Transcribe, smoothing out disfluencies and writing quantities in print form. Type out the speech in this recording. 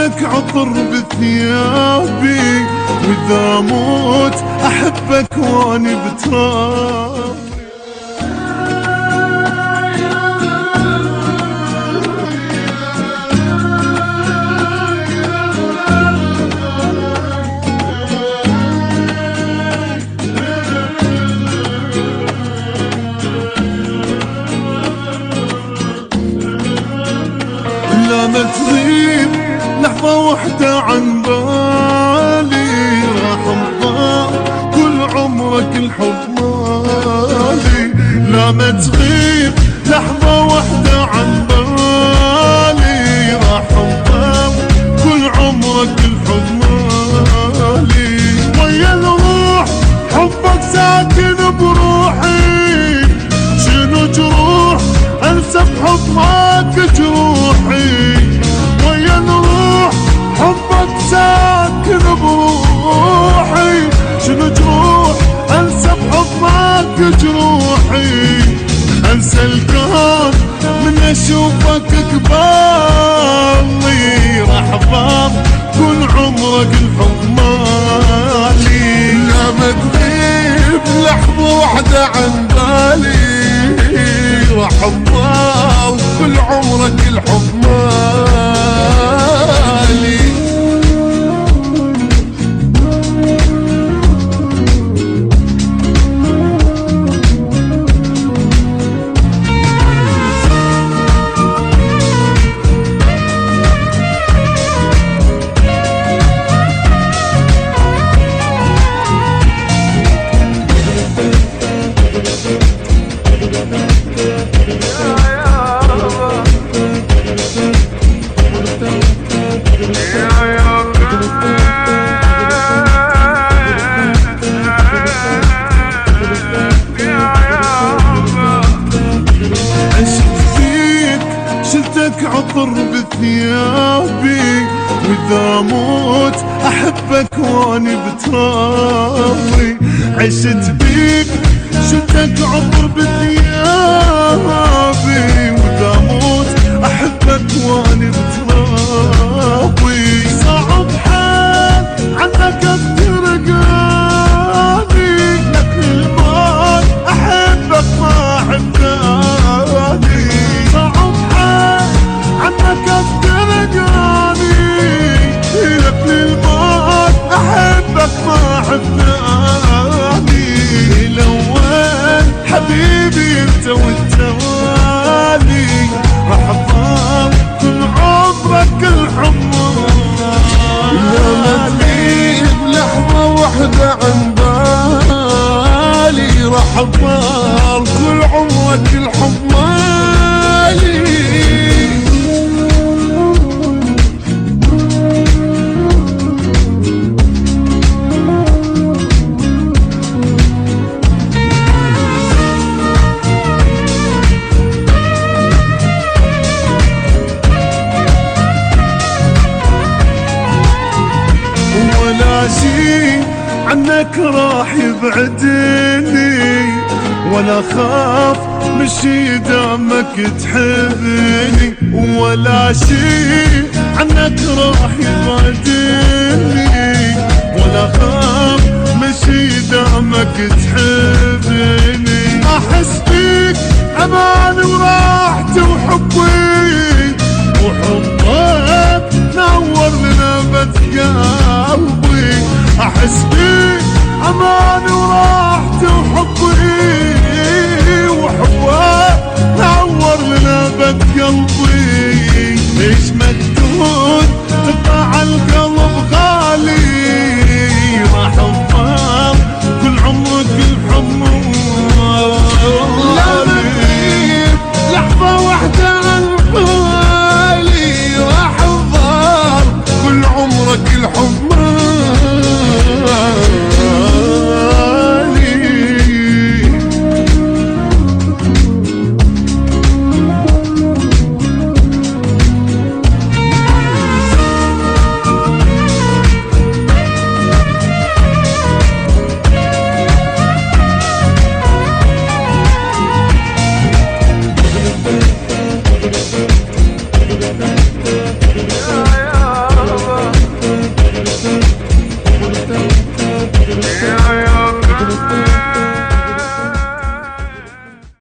شلتك عطر بثيابي، واذا موت احبك واني بترابي. لا ما تغيب لحظة وحدة عن بالي، راح تضاع كل عمرك الحب مالي. لا ما تغيب لحظة وحدة عن بالي، راح تضاع كل عمرك الحب مالي. ويا الروح حبك ساكن بروحي، شنو جروح انسى بحضنك جروحي. ويا الروح حبك ساكن بروحي، شنو جروح انسى بحضنك جروحي. انسى الكون من اشوفك قبالي، راح ضاع كل عمرك الحب مالي. لا ما تغيب لحظة واحدة عن بالي، راح تضاع كل عمرك الحب مالي. شلتك عطر بثيابي، واذا موت احبك واني بترابي. عشت بيك شلتك عطر بثيابي، واذا موت احبك واني بترابي. صعب حال عنك افترقاني، لك الموت احبك ما احبك. صعب عنك افترقاني، لك الموت احبك ما احبني. الاول حبيبي انت والتوالي، راح تضل كل عمرك الحب مالي. لحظة واحدة عن بالي، راح تضل كل عمرك الحب مالي. ولا شي عنك راح يبعدني، ولا خاف مشي دامك تحبني. ولا شي عنك راح يبعدني، ولا خاف مشي دامك تحبني. احس بيك امان وراحتي وحبي، وحبك نور لنا بس قلبي. احس بيك امان وراحتي وحبي، وحبك نور لنا بس قلبي. ليش مكتوب تبقى عالقلب غالي، راح تضل كل عمرك الحب مالي. لحظة واحدة عن بالي، راح تضل كل عمرك الحب مالي. يا